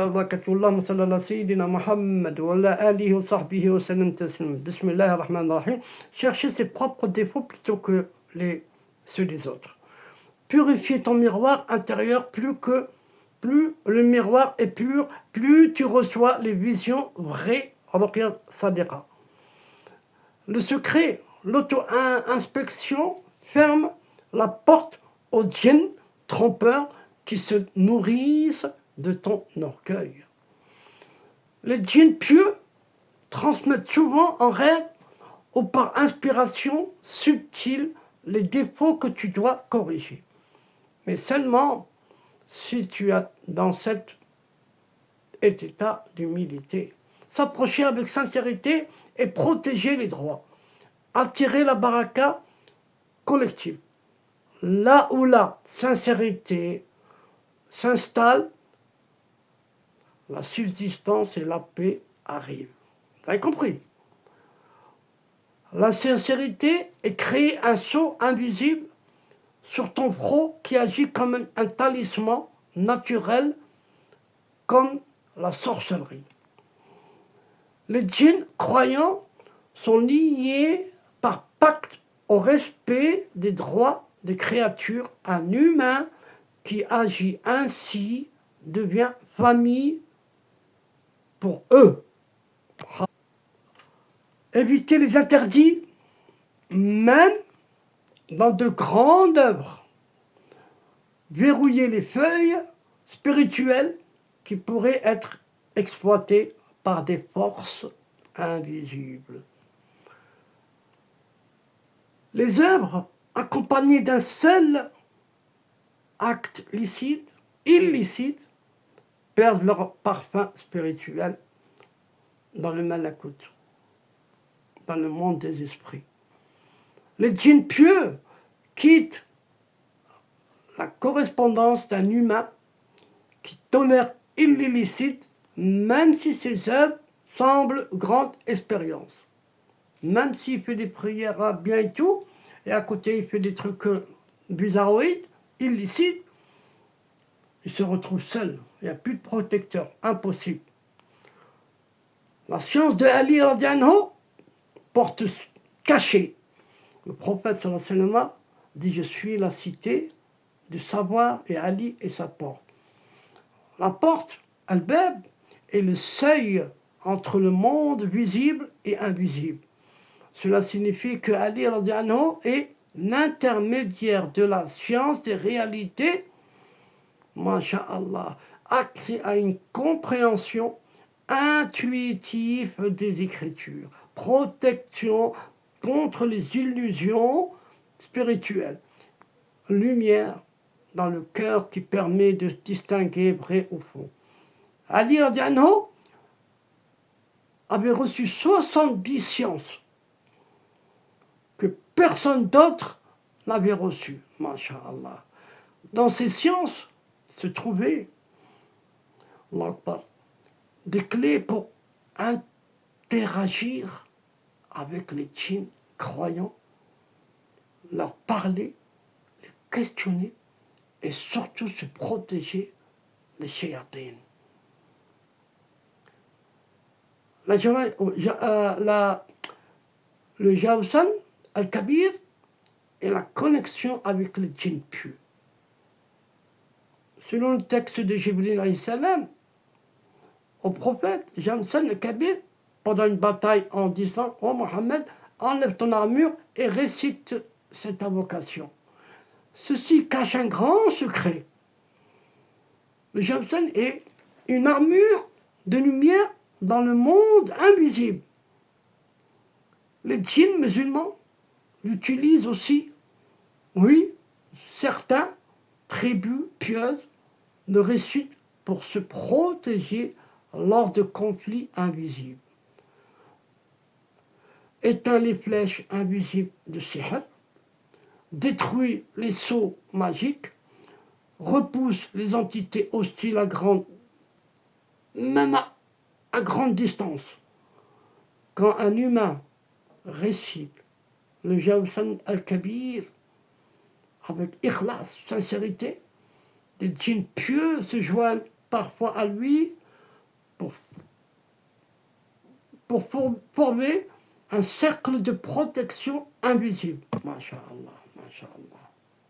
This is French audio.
وبركاته اللهم صل على سيدنا Muhammad وعلى آله وصحبه وسلم تسليما بسم الله الرحمن الرحيم. Chercher ses propres défauts plutôt que ceux des autres. Purifier ton miroir intérieur, plus le miroir est pur, plus tu reçois les visions vraies. Ruqya Sadiqa. Le secret, l'auto-inspection ferme la porte aux djinns trompeurs qui se nourrissent de ton orgueil. Les djinns pieux transmettent souvent en rêve ou par inspiration subtile les défauts que tu dois corriger. Mais seulement si tu es dans cet état d'humilité. S'approcher avec sincérité et protéger les droits. Attirer la baraka collective. Là où la sincérité s'installe, la subsistance et la paix arrivent. Vous avez compris? La sincérité est créer un sceau invisible sur ton front qui agit comme un talisman naturel, comme la sorcellerie. Les djinns croyants sont liés par pacte au respect des droits des créatures. Un humain qui agit ainsi devient famille pour eux. Éviter les interdits, même dans de grandes œuvres. Verrouiller les feuilles spirituelles qui pourraient être exploitées par des forces invisibles. Les œuvres accompagnées d'un seul acte illicite, perdent leur parfum spirituel dans le malakout, dans le monde des esprits. Les djinns pieux quittent la correspondance d'un humain qui tolère l'illicite, même si ses œuvres semblent grande expérience. Même s'il fait des prières bien et tout, et à côté il fait des trucs bizarroïdes, illicites, il se retrouve seul. Il n'y a plus de protecteur. Impossible. La science de Ali radhiyallahu anhu porte cachée. Le prophète sallallahu alayhi wa sallam dit: je suis la cité du savoir et Ali est sa porte. La porte, al-bab, est le seuil entre le monde visible et invisible. Cela signifie que Ali radhiyallahu anhu est l'intermédiaire de la science des réalités, masha'Allah, accès à une compréhension intuitive des Écritures, protection contre les illusions spirituelles, lumière dans le cœur qui permet de distinguer vrai ou faux. Ali radhiyallahu anhu avait reçu 70 sciences que personne d'autre n'avait reçues, masha'Allah. Dans ces sciences se trouvaient des clés pour interagir avec les djinns croyants, leur parler, les questionner et surtout se protéger des shayatines. Le Jawsan al-Kabir est la connexion avec le djinn pieux. Selon le texte de Jibril alayhi salam, au prophète, Jawsan al-Kabir, pendant une bataille en disant: oh Mohammed, enlève ton armure et récite cette invocation. Ceci cache un grand secret. Le Jawsan est une armure de lumière dans le monde invisible. Les djinns musulmans l'utilisent aussi. Oui, certains tribus pieuses le récitent pour se protéger lors de conflits invisibles. Éteint les flèches invisibles de Sihr, détruit les sceaux magiques, repousse les entités hostiles même à grande distance. Quand un humain récite le Jawsan al-Kabir avec ikhlas, sincérité, des djinns pieux se joignent parfois à lui pour, former un cercle de protection invisible. Masha'Allah, masha'Allah.